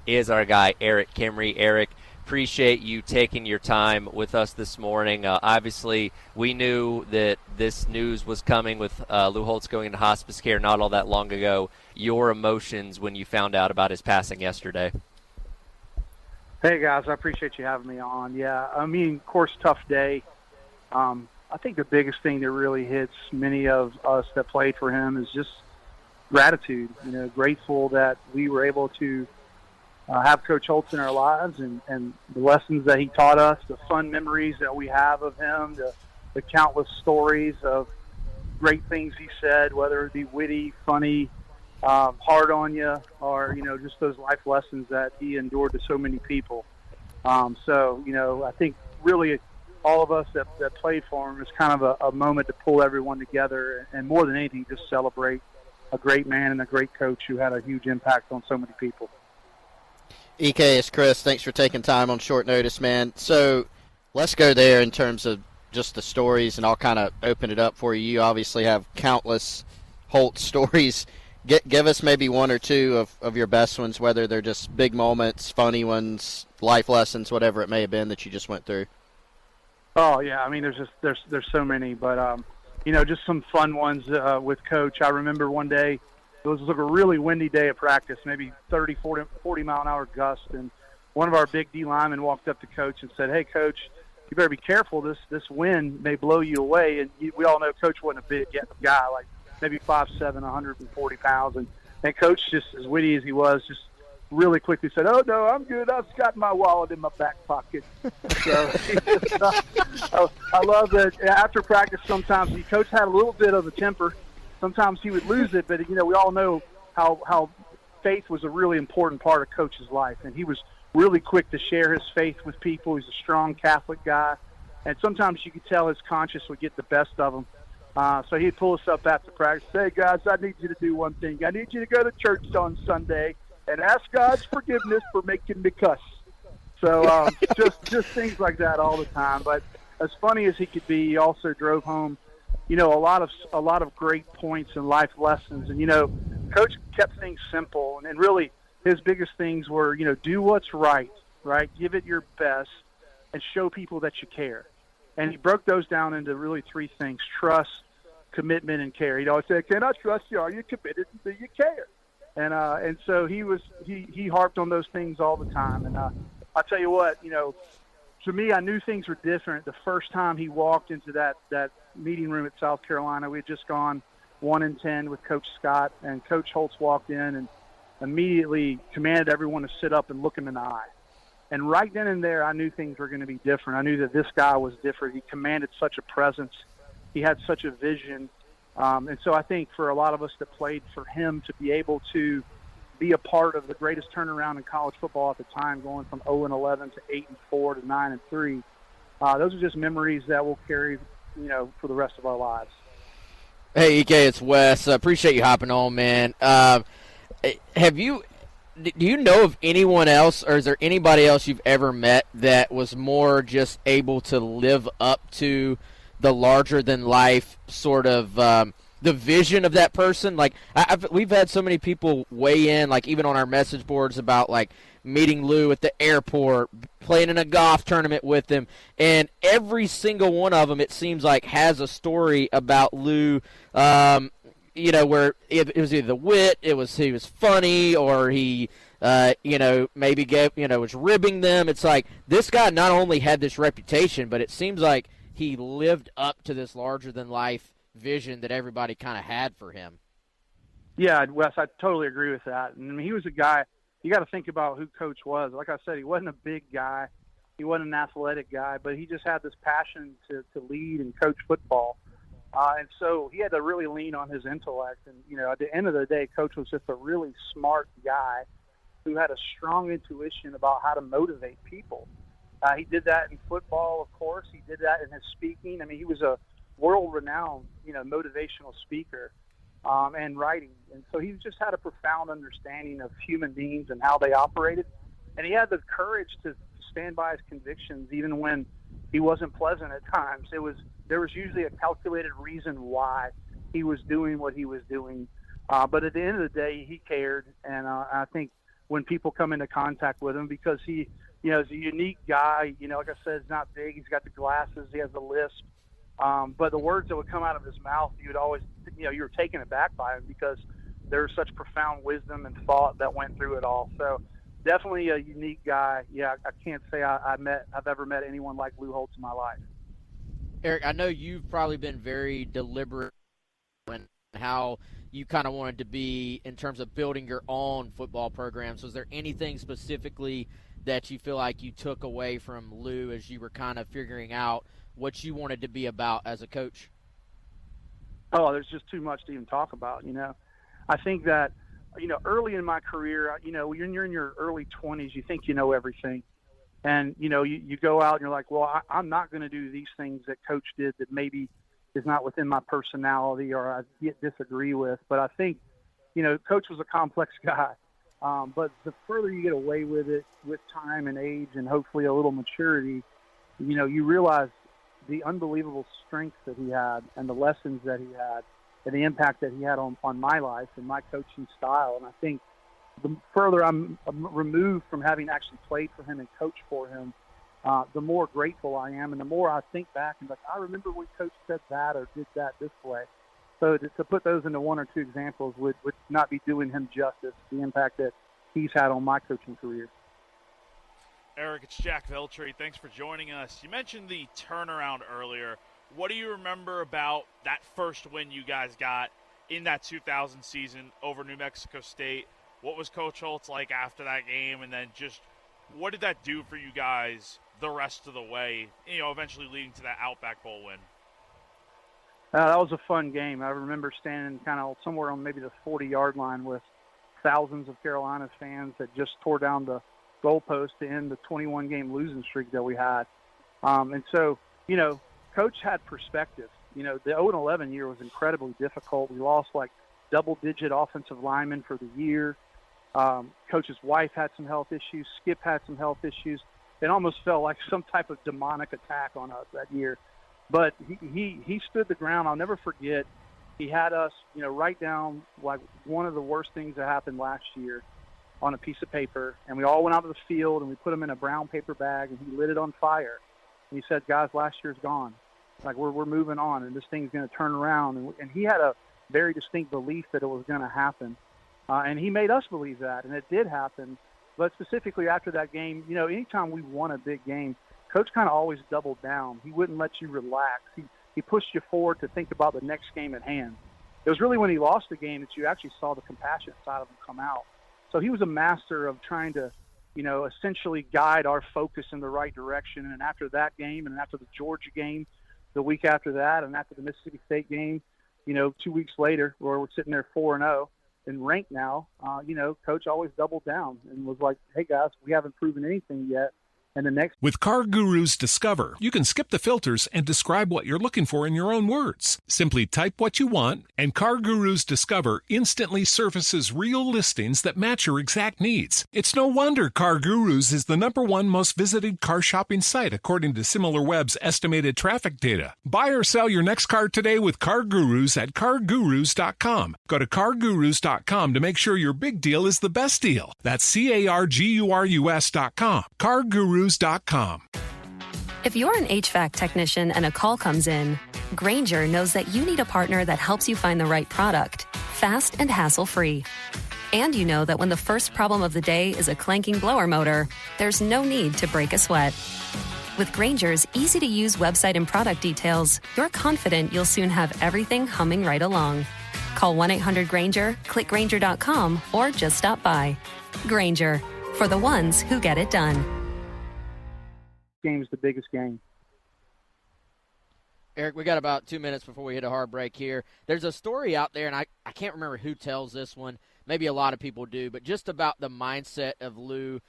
is our guy, Erik Kimrey. Erik, appreciate you taking your time with us this morning. Obviously, we knew that this news was coming with Lou Holtz going into hospice care not all that long ago. Your emotions when you found out about his passing yesterday? Hey, guys, I appreciate you having me on. Yeah, I mean, of course, tough day. I think the biggest thing that really hits many of us that played for him is just gratitude, grateful that we were able to have Coach Holtz in our lives and the lessons that he taught us, the fun memories that we have of him, the countless stories of great things he said, whether it be witty, funny, hard on you, or, just those life lessons that he endured to so many people. I think really all of us that played for him is kind of a moment to pull everyone together and more than anything, just celebrate a great man and a great coach who had a huge impact on so many people. EK, it's Chris. Thanks for taking time on short notice, man. So let's go there in terms of just the stories, and I'll kind of open it up for you. You obviously have countless Holtz stories. Give us maybe one or two of your best ones, whether they're just big moments, funny ones, life lessons, whatever it may have been that you just went through. Oh yeah, I mean there's so many, but just some fun ones with Coach. I remember one day it was like a really windy day of practice, maybe 30, 40 mile an hour gust, and one of our big D linemen walked up to Coach and said, "Hey Coach, you better be careful. This wind may blow you away." And we all know Coach wasn't a big guy, like maybe 5'7", 140 pounds, and Coach, just as witty as he was, just really quickly said, "Oh no, I'm good. I've got my wallet in my back pocket." So I love that. After practice, sometimes Coach had a little bit of a temper. Sometimes he would lose it, but we all know how faith was a really important part of Coach's life, and he was really quick to share his faith with people. He's a strong Catholic guy, and sometimes you could tell his conscience would get the best of him. So he'd pull us up after practice. "Hey guys, I need you to do one thing. I need you to go to church on Sunday and ask God's forgiveness for making me cuss." So just things like that all the time. But as funny as he could be, he also drove home, a lot of great points and life lessons. And Coach kept things simple, and really his biggest things were, do what's right, give it your best, and show people that you care. And he broke those down into really three things: trust, commitment, and care. He'd always say, "Can I trust you? Are you committed? Do you care?" And so he harped on those things all the time. And I'll tell you what, to me, I knew things were different the first time he walked into that meeting room at South Carolina. We had just gone 1-10 with Coach Scott, and Coach Holtz walked in and immediately commanded everyone to sit up and look him in the eye. And right then and there, I knew things were going to be different. I knew that this guy was different. He commanded such a presence. He had such a vision. And so I think for a lot of us that played for him to be able to be a part of the greatest turnaround in college football at the time, going from 0-11 to 8-4 to 9-3, those are just memories that we'll carry, for the rest of our lives. Hey, EK, it's Wes. Appreciate you hopping on, man. Do you know of anyone else, or is there anybody else you've ever met that was more just able to live up to the larger-than-life sort of the vision of that person? Like, we've had so many people weigh in, like even on our message boards, about like meeting Lou at the airport, playing in a golf tournament with him, and every single one of them, it seems like, has a story about Lou. Where it was either the wit, he was funny, or he, maybe was ribbing them. It's like this guy not only had this reputation, but it seems like he lived up to this larger-than-life vision that everybody kind of had for him. Yeah, Wes, I totally agree with that. And I mean, he was a guy, you got to think about who Coach was. Like I said, he wasn't a big guy. He wasn't an athletic guy, but he just had this passion to lead and coach football. And so he had to really lean on his intellect. And, at the end of the day, Coach was just a really smart guy who had a strong intuition about how to motivate people. He did that in football, of course. He did that in his speaking. I mean, he was a world-renowned, motivational speaker and writing. And so he just had a profound understanding of human beings and how they operated. And he had the courage to stand by his convictions even when he wasn't pleasant at times. There was usually a calculated reason why he was doing what he was doing. But at the end of the day, he cared. And I think when people come into contact with him, because he, is a unique guy. Like I said, he's not big. He's got the glasses. He has the lisp. But the words that would come out of his mouth, you would always, you were taken aback by him, because there's such profound wisdom and thought that went through it all. So definitely a unique guy. Yeah, I can't say I've ever met anyone like Lou Holtz in my life. Erik, I know you've probably been very deliberate in how you kind of wanted to be in terms of building your own football programs. Was there anything specifically that you feel like you took away from Lou as you were kind of figuring out what you wanted to be about as a coach? Oh, there's just too much to even talk about. I think that, early in my career, when you're in your early 20s, you think you know everything. And, you go out and you're like, well, I'm not going to do these things that Coach did that maybe is not within my personality or I disagree with. But I think, Coach was a complex guy. But the further you get away with it, with time and age and hopefully a little maturity, you realize the unbelievable strengths that he had and the lessons that he had and the impact that he had on my life and my coaching style. And I think the further I'm removed from having actually played for him and coached for him, the more grateful I am, and the more I think back and I remember when Coach said that or did that this way. So to put those into one or two examples would not be doing him justice, the impact that he's had on my coaching career. Erik, it's Jack Veltri. Thanks for joining us. You mentioned the turnaround earlier. What do you remember about that first win you guys got in that 2000 season over New Mexico State? What was Coach Holtz like after that game? And then just what did that do for you guys the rest of the way, eventually leading to that Outback Bowl win? That was a fun game. I remember standing kind of somewhere on maybe the 40-yard line with thousands of Carolina's fans that just tore down the goalpost to end the 21-game losing streak that we had. And so, Coach had perspective. The 0-11 year was incredibly difficult. We lost double-digit offensive linemen for the year. Coach's wife had some health issues. Skip had some health issues. It almost felt like some type of demonic attack on us that year. But he stood the ground. I'll never forget. He had us, write down one of the worst things that happened last year on a piece of paper. And we all went out to the field and we put them in a brown paper bag and he lit it on fire. And he said, guys, last year's gone. We're moving on and this thing's going to turn around. And he had a very distinct belief that it was going to happen. And he made us believe that, and it did happen. But specifically after that game, anytime we won a big game, Coach kind of always doubled down. He wouldn't let you relax. He pushed you forward to think about the next game at hand. It was really when he lost the game that you actually saw the compassionate side of him come out. So he was a master of trying to, essentially guide our focus in the right direction. And after that game and after the Georgia game, the week after that, and after the Mississippi State game, 2 weeks later, where we're sitting there 4-0 and ranked now, Coach always doubled down and was like, hey, guys, we haven't proven anything yet. And the next. With Car Gurus Discover, you can skip the filters and describe what you're looking for in your own words. Simply type what you want, and Car Gurus Discover instantly surfaces real listings that match your exact needs. It's no wonder Car Gurus is the #1 most visited car shopping site according to SimilarWeb's estimated traffic data. Buy or sell your next car today with Car Gurus at CarGurus.com. Go to CarGurus.com to make sure your big deal is the best deal. That's CarGurus.com. CarGurus.com. If you're an HVAC technician and a call comes in, Grainger knows that you need a partner that helps you find the right product, fast and hassle-free. And you know that when the first problem of the day is a clanking blower motor, there's no need to break a sweat. With Grainger's easy-to-use website and product details, you're confident you'll soon have everything humming right along. Call 1-800-GRAINGER, click Grainger.com, or just stop by. Grainger, for the ones who get it done. Game's the biggest game. Erik, we got about 2 minutes before we hit a hard break here. There's a story out there, and I can't remember who tells this one. Maybe a lot of people do, but just about the mindset of Lou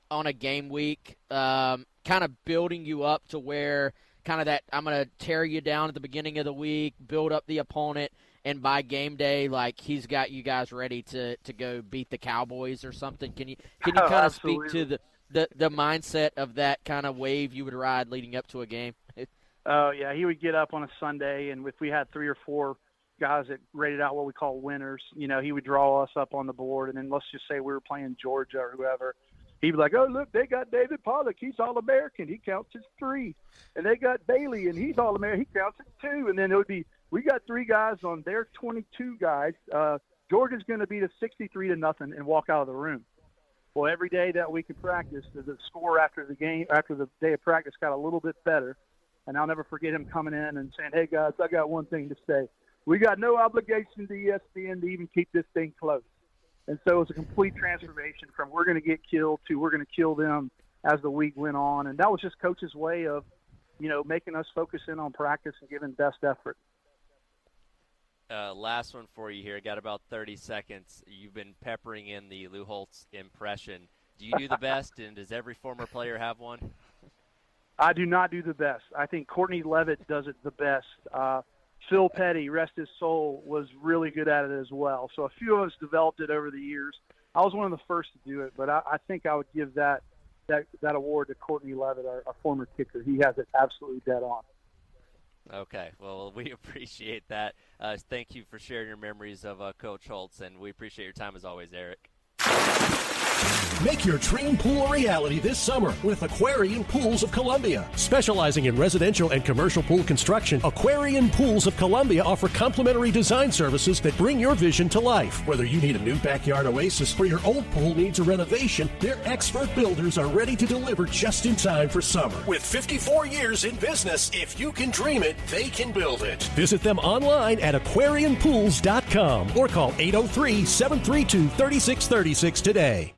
on a game week, kind of building you up to where kind of that I'm going to tear you down at the beginning of the week, build up the opponent, and by game day, he's got you guys ready to go beat the Cowboys or something. Can you kind of speak to the mindset of that kind of wave you would ride leading up to a game? Oh, yeah. He would get up on a Sunday, and if we had 3 or 4 guys that rated out what we call winners. He would draw us up on the board, and then let's just say we were playing Georgia or whoever. He'd be like, oh, look, they got David Pollock. He's All-American. He counts as 3. And they got Bailey, and he's All-American. He counts as 2. And then it would be, we got 3 guys on their 22 guys. Georgia's going to beat us 63-0 and walk out of the room. Well, every day that we could practice, the score after the day of practice got a little bit better. And I'll never forget him coming in and saying, hey, guys, I got one thing to say. We got no obligation to ESPN to even keep this thing close. And so it was a complete transformation from we're going to get killed to we're going to kill them as the week went on. And that was just Coach's way of, making us focus in on practice and giving best effort. Last one for you here. Got about 30 seconds. You've been peppering in the Lou Holtz impression. Do you do the best, and does every former player have one? I do not do the best. I think Courtney Levitt does it the best. Phil Petty, rest his soul, was really good at it as well. So a few of us developed it over the years. I was one of the first to do it, but I think I would give that award to Courtney Levitt, our former kicker. He has it absolutely dead on. Okay, well, we appreciate that. Thank you for sharing your memories of Coach Holtz, and we appreciate your time as always, Erik. Make your dream pool a reality this summer with Aquarian Pools of Columbia. Specializing in residential and commercial pool construction, Aquarian Pools of Columbia offer complimentary design services that bring your vision to life. Whether you need a new backyard oasis or your old pool needs a renovation, their expert builders are ready to deliver just in time for summer. With 54 years in business, if you can dream it, they can build it. Visit them online at aquarianpools.com or call 803-732-3636 today.